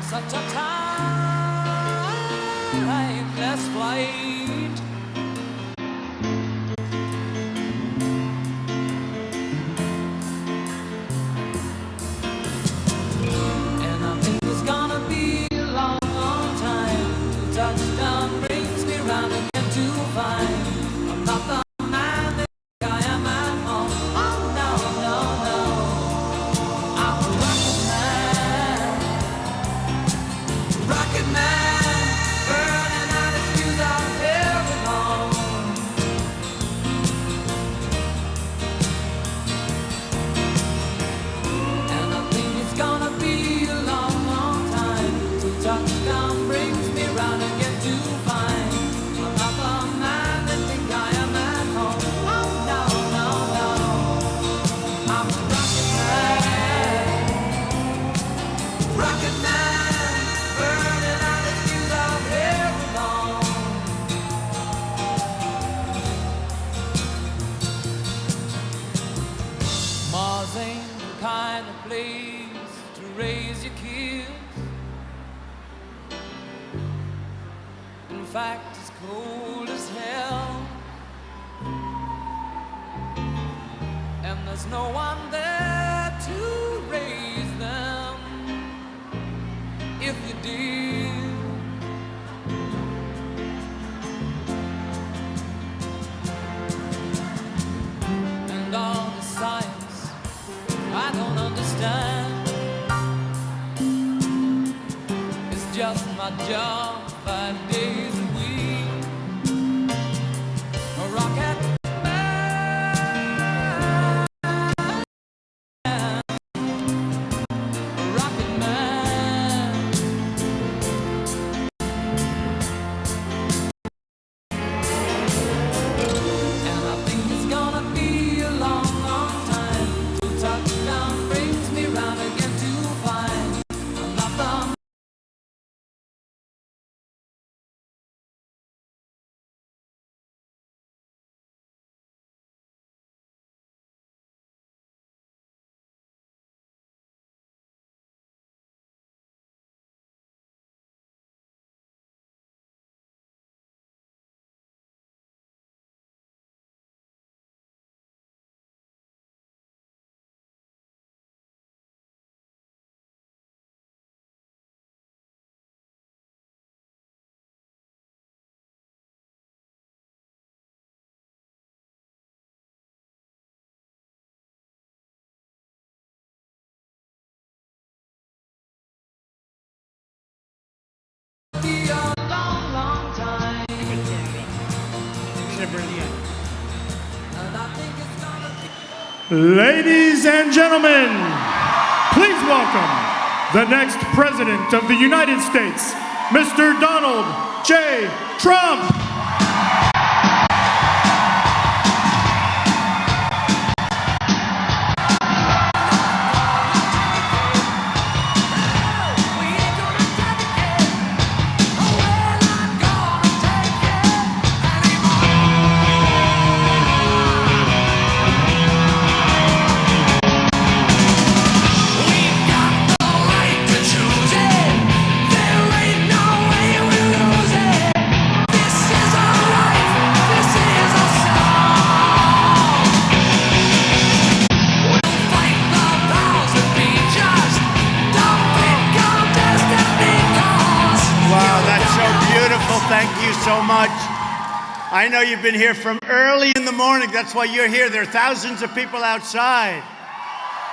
such a timeless flight. And I think it's gonna be a long, long time till touchdown brings me round again to find I'm not the man that I am at home. Oh no, no, no, I'm a rocket man, burning out his fuse out there alone. And I think it's gonna be a long, long time till touchdown brings me round again to find I'm not the man that think I am at home. Oh no, no, no, I'm a rocket man, burning out his fuse out here alone. Mars ain't the kind of place to raise your kids. In fact, it's cold as hell, and there's no one there to raise them if you did. And all the science I don't understand. It's just my job 5 days a week. A rocket man, a rocket man. And I think it's gonna be a long, long time till touchdown brings me round again to find I'm not the be a long, long time. And I think it's gonna be Ladies and gentlemen, please welcome the next President of the United States, Mr. Donald J. Trump. we ain't gonna take it. Oh well, I'm gonna take it We've got the right to choose it. There ain't no way we'll lose it. This is our life. This is our song. We'll fight the powers that be just. Don't pick on destiny cause. Wow, that's so beautiful. Thank you so much. I know you've been here from early in the morning. That's why you're here. There are thousands of people outside.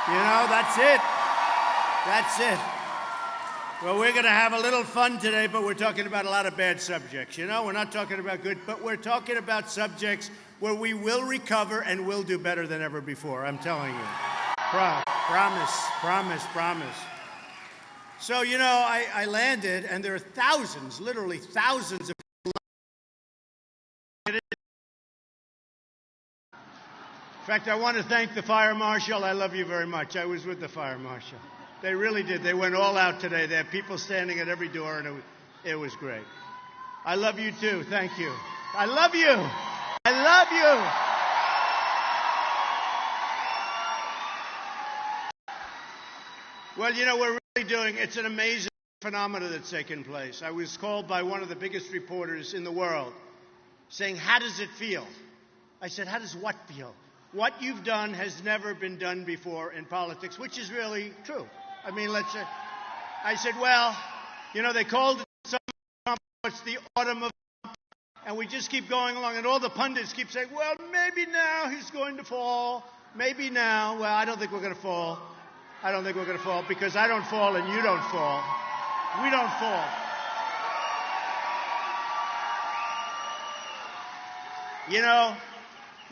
You know, that's it. That's it. Well, we're going to have a little fun today, but we're talking about a lot of bad subjects. You know, we're not talking about good, but we're talking about subjects where we will recover and will do better than ever before. I'm telling you. Promise, promise, promise. So, you know, I landed, and there are thousands, literally thousands of people. In fact, I want to thank the fire marshal. I love you very much. I was with the fire marshal. They really did. They went all out today. They had people standing at every door, and it was great. I love you, too. Thank you. I love you. I love you. Well, you know, we're really doing, it's an amazing phenomena that's taken place. I was called by one of the biggest reporters in the world saying, how does it feel? I said, how does what feel? What you've done has never been done before in politics, which is really true. I mean, let's say, I said, well, you know, they called it Trump, it's the autumn of Trump, and we just keep going along, and all the pundits keep saying, well, maybe now he's going to fall, maybe now. Well, I don't think we're going to fall. I don't think we're going to fall, because I don't fall and you don't fall. We don't fall. You know,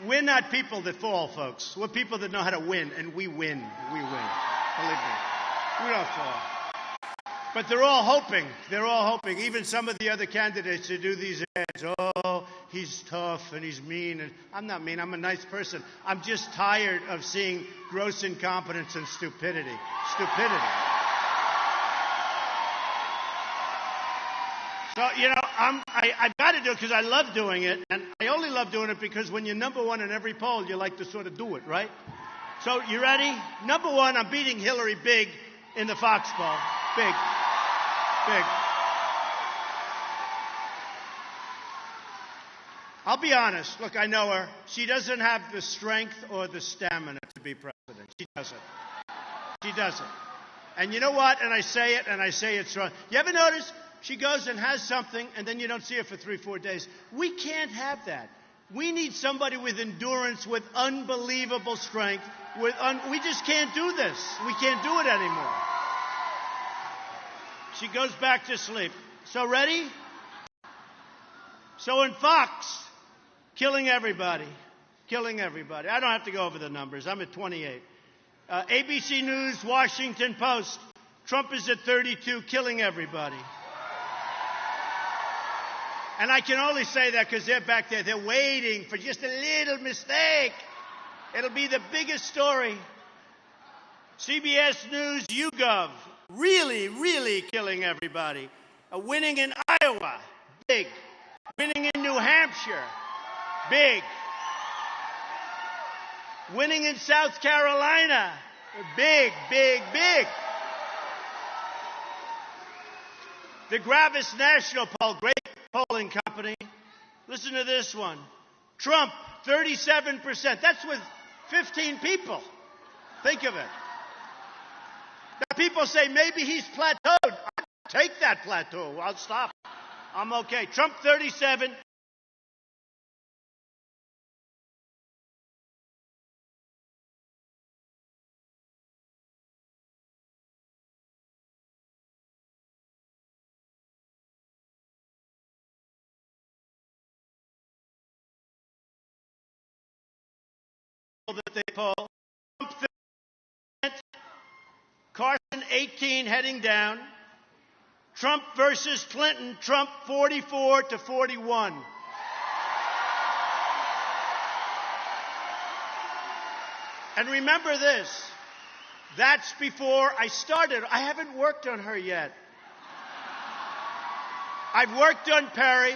we're not people that fall, folks. We're people that know how to win, and we win. We win. Believe me. We don't fall. But they're all hoping. They're all hoping. Even some of the other candidates who do these ads, oh, he's tough and he's mean. And I'm not mean. I'm a nice person. I'm just tired of seeing gross incompetence and stupidity. Stupidity. So, you know, I've got to do it because I love doing it. And I only love doing it because when you're number one in every poll, you like to sort of do it, right? So, you ready? Number one, I'm beating Hillary big in the Fox poll. Big. Big. I'll be honest. Look, I know her. She doesn't have the strength or the stamina to be president. She doesn't. She doesn't. And you know what? And I say it, and I say it's wrong. You ever notice she goes and has something, and then you don't see her for 3-4 days? We can't have that. We need somebody with endurance, with unbelievable strength. We just can't do this. We can't do it anymore. She goes back to sleep. So ready? So in Fox, killing everybody. Killing everybody. I don't have to go over the numbers. I'm at 28. ABC News, Washington Post. Trump is at 32, killing everybody. And I can only say that because they're back there. They're waiting for just a little mistake. It'll be the biggest story. CBS News, YouGov. Really, really killing everybody. Winning in Iowa. Big. Winning in New Hampshire. Big. Winning in South Carolina. Big, big, big. The Gravis National Poll, great polling company. Listen to this one. Trump, 37%. That's with 15 people. Think of it. Now people say maybe he's plateaued. I'll take that plateau. I'll stop. I'm okay. Trump, 37. That they poll. Trump 30%, Carson 18 heading down. Trump versus Clinton, Trump 44-41. And remember this, that's before I started. I haven't worked on her yet. I've worked on Perry.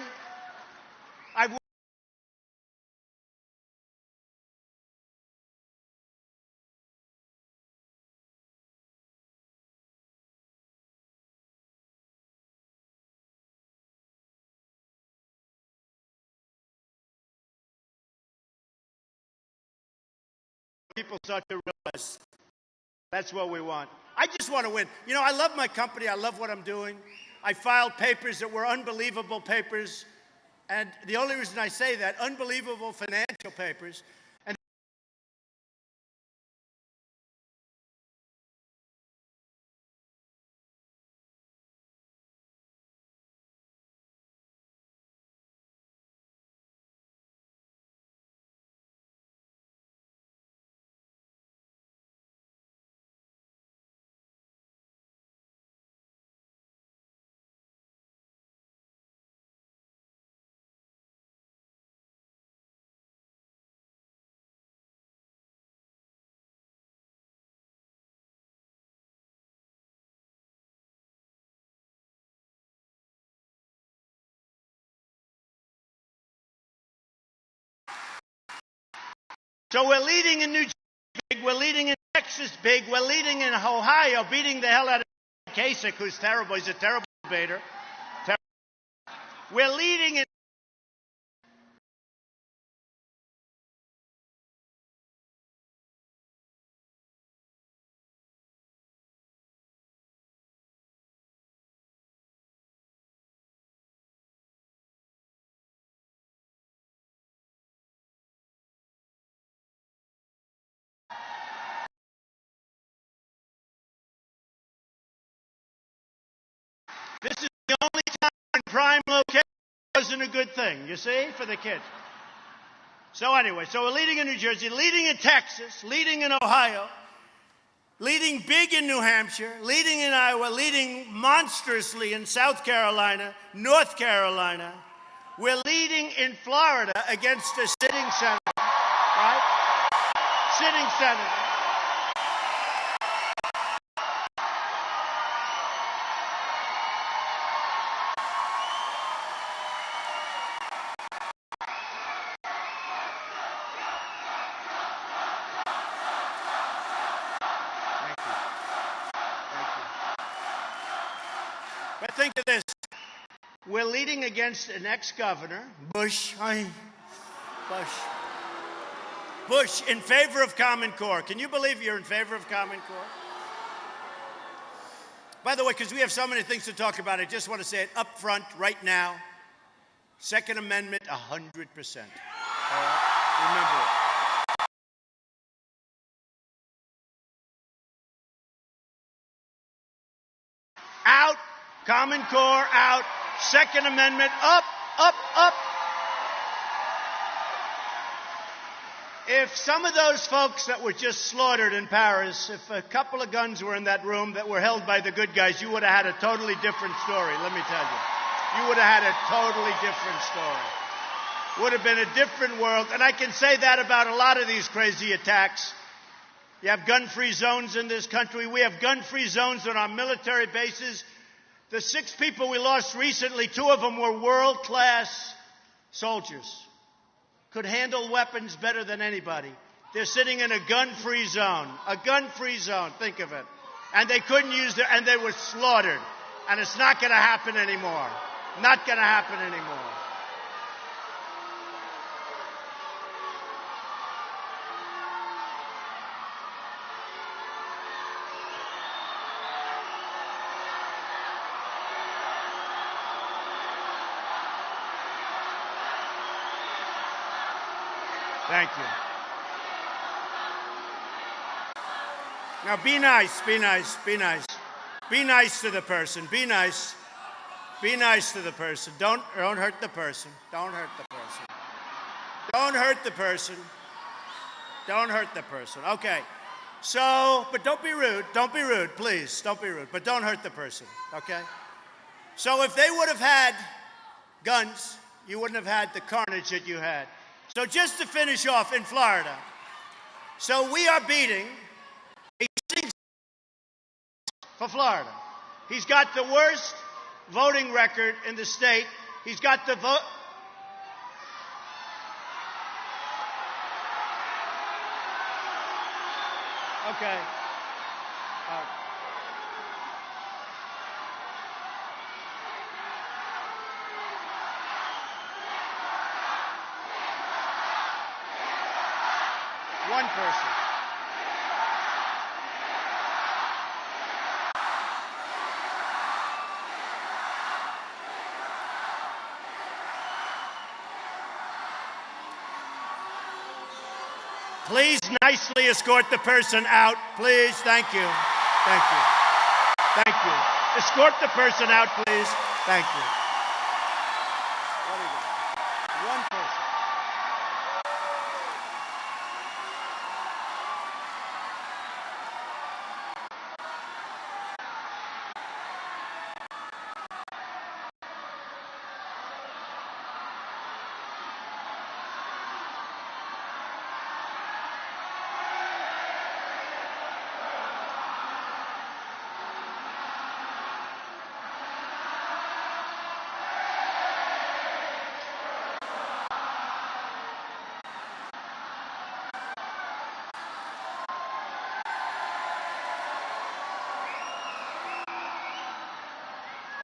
People start to realize that's what we want. I just want to win. You know, I love my company. I love what I'm doing. I filed papers that were unbelievable papers. And the only reason I say that, unbelievable financial papers. And so we're leading in New Jersey big, we're leading in Texas big, we're leading in Ohio, beating the hell out of Kasich, who's terrible. He's a terrible debater. We're leading in. This is the only time in prime location wasn't a good thing, you see, for the kids. So anyway, so we're leading in New Jersey, leading in Texas, leading in Ohio, leading big in New Hampshire, leading in Iowa, leading monstrously in South Carolina, North Carolina. We're leading in Florida against a sitting senator, right? Sitting senator. But think of this. We're leading against an ex-governor, Bush, in favor of Common Core. Can you believe you're in favor of Common Core? By the way, because we have so many things to talk about, I just want to say it up front right now. Second Amendment, 100%. All right? Remember it. Out. Common Core out. Second Amendment up, up, up. If some of those folks that were just slaughtered in Paris, if a couple of guns were in that room that were held by the good guys, you would have had a totally different story, let me tell you. You would have had a totally different story. Would have been a different world. And I can say that about a lot of these crazy attacks. You have gun-free zones in this country. We have gun-free zones on our military bases. The 6 people we lost recently, 2 of them were world-class soldiers. Could handle weapons better than anybody. They're sitting in a gun-free zone. A gun-free zone, think of it. And they couldn't use their, and they were slaughtered. And it's not going to happen anymore. Not going to happen anymore. Thank you. Now be nice, be nice, be nice. Be nice to the person. Be nice. Be nice to the person. Don't hurt the person. Don't hurt the person. Don't hurt the person. Don't hurt the person. Okay. So, but don't be rude. Don't be rude, please. Don't be rude. But don't hurt the person, okay? So if they would have had guns, you wouldn't have had the carnage that you had. So just to finish off in Florida, so we are beating a sitting for Florida. He's got the worst voting record in the state. He's got the vote. Okay. One person. Please nicely escort the person out. Please. Thank you. Thank you. Thank you. Escort the person out, please. Thank you. What are you doing? One person.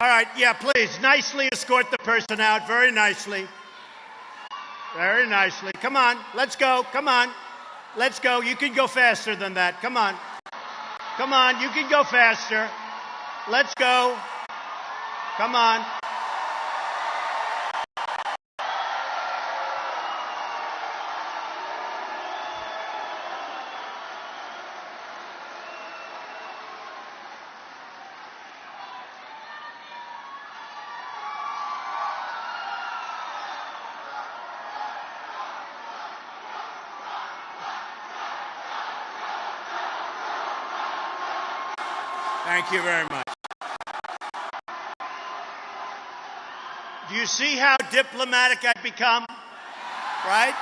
All right, yeah, please, nicely escort the person out, very nicely. Very nicely. Come on, let's go, come on. Let's go. You can go faster than that. Come on. Come on, you can go faster. Let's go. Come on. Thank you very much. Do you see how diplomatic I've become? Right?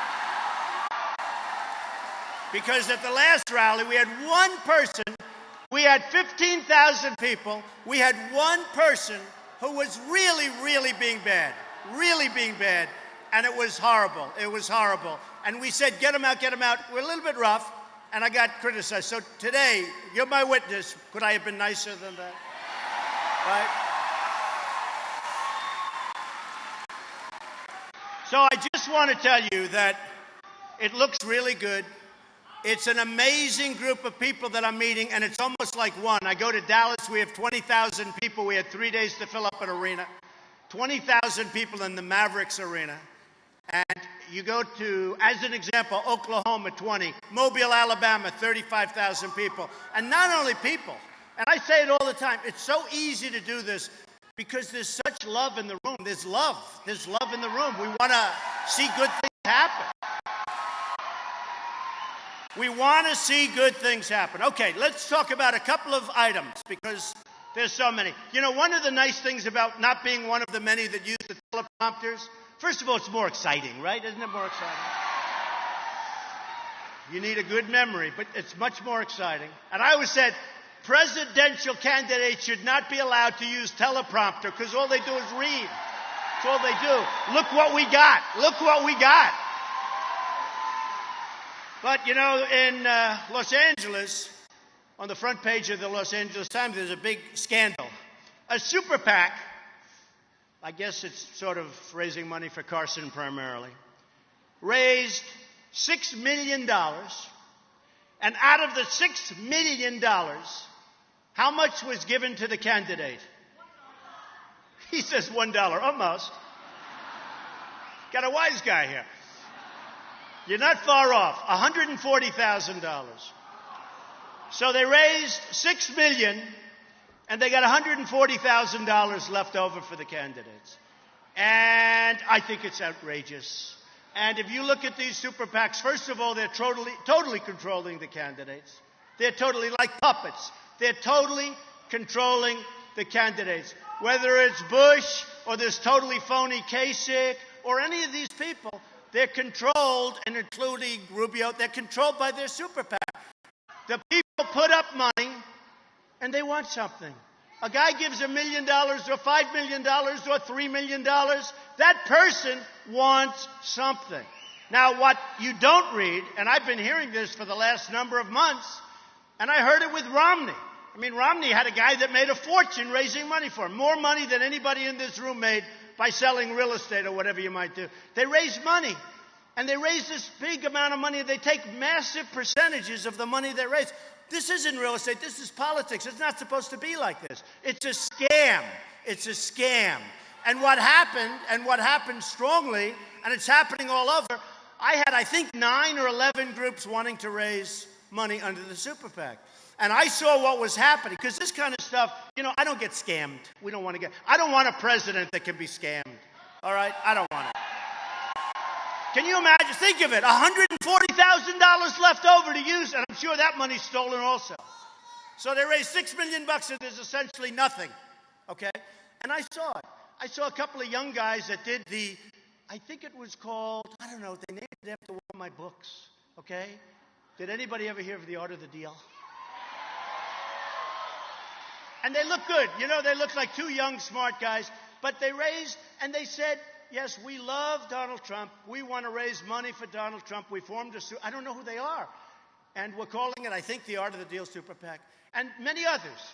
Because at the last rally, we had one person, we had 15,000 people, we had one person who was really, really being bad, and it was horrible, And we said, get him out, We're a little bit rough. And I got criticized. So today, you're my witness. Could I have been nicer than that? Right? So I just want to tell you that it looks really good. It's an amazing group of people that I'm meeting, and it's almost like one. I go to Dallas. We have 20,000 people. We had 3 days to fill up an arena. 20,000 people in the Mavericks arena. And you go to, as an example, Oklahoma, 20. Mobile, Alabama, 35,000 people. And not only people, and I say it all the time, it's so easy to do this because there's such love in the room. There's love in the room. We want to see good things happen. We want to see good things happen. Okay, let's talk about a couple of items because there's so many. You know, one of the nice things about not being one of the many that use the teleprompters, first of all, it's more exciting, right? Isn't it more exciting? You need a good memory, but it's much more exciting. And I always said, presidential candidates should not be allowed to use teleprompter because all they do is read. That's all they do. Look what we got. Look what we got. But, you know, in Los Angeles, on the front page of the Los Angeles Times, there's a big scandal. A super PAC, I guess it's sort of raising money for Carson primarily, raised $6 million. And out of the $6 million, how much was given to the candidate? He says $1, almost. Got a wise guy here. You're not far off, $140,000. So they raised $6 million, and they got $140,000 left over for the candidates. And I think it's outrageous. And if you look at these super PACs, first of all, they're totally controlling the candidates. They're totally like puppets. They're totally controlling the candidates. Whether it's Bush or this totally phony Kasich or any of these people, they're controlled, and including Rubio, they're controlled by their super PAC. The people put up money, and they want something. A guy gives $1 million or $5 million or $3 million. That person wants something. Now, what you don't read, and I've been hearing this for the last number of months, and I heard it with Romney. I mean, Romney had a guy that made a fortune raising money for him. More money than anybody in this room made by selling real estate or whatever you might do. They raise money. And they raise this big amount of money. They take massive percentages of the money they raise. This isn't real estate. This is politics. It's not supposed to be like this. It's a scam. It's a scam. And what happened strongly, and it's happening all over, I had, I think, 9 or 11 groups wanting to raise money under the super PAC. And I saw what was happening, because this kind of stuff, you know, I don't get scammed. I don't want a president that can be scammed. All right? I don't want it. Can you imagine? Think of it. $140,000 left over to use, and I'm sure that money's stolen also. So they raised $6 million, and there's essentially nothing. Okay? And I saw it. I saw a couple of young guys that did I think it was called, I don't know, they named it after one of my books. Okay? Did anybody ever hear of The Art of the Deal? And they look good. You know, they look like two young, smart guys. But they raised, and they said, yes, we love Donald Trump. We want to raise money for Donald Trump. We formed I don't know who they are. And we're calling it, I think, The Art of the Deal Super PAC. And many others.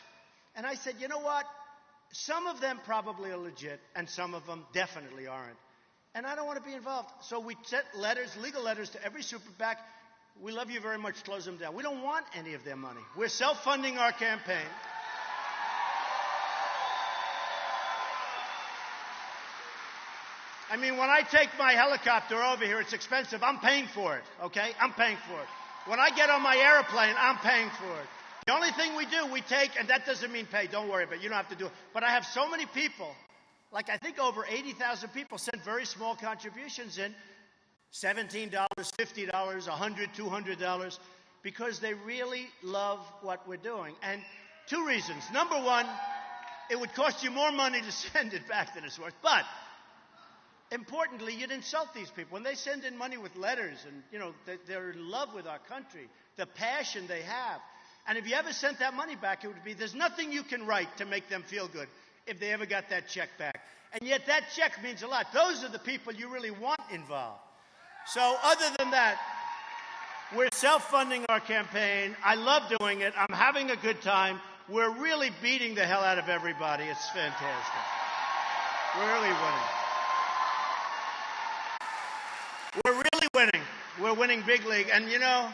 And I said, you know what? some of them probably are legit, and some of them definitely aren't. And I don't want to be involved. So we sent letters, legal letters, to every super PAC. We love you very much. Close them down. We don't want any of their money. We're self-funding our campaign. I mean, when I take my helicopter over here, it's expensive. I'm paying for it, okay? I'm paying for it. When I get on my airplane, I'm paying for it. The only thing we do, we take, and that doesn't mean pay. Don't worry about it. You don't have to do it. But I have so many people, like I think over 80,000 people sent very small contributions in, $17, $50, $100, $200, because they really love what we're doing. And two reasons. Number one, it would cost you more money to send it back than it's worth. But importantly, you'd insult these people. When they send in money with letters and, you know, they're in love with our country, the passion they have. And if you ever sent that money back, it would be, there's nothing you can write to make them feel good if they ever got that check back. And yet that check means a lot. Those are the people you really want involved. So other than that, we're self-funding our campaign. I love doing it. I'm having a good time. We're really beating the hell out of everybody. It's fantastic. We're really winning. We're really winning. We're winning big league. And, you know,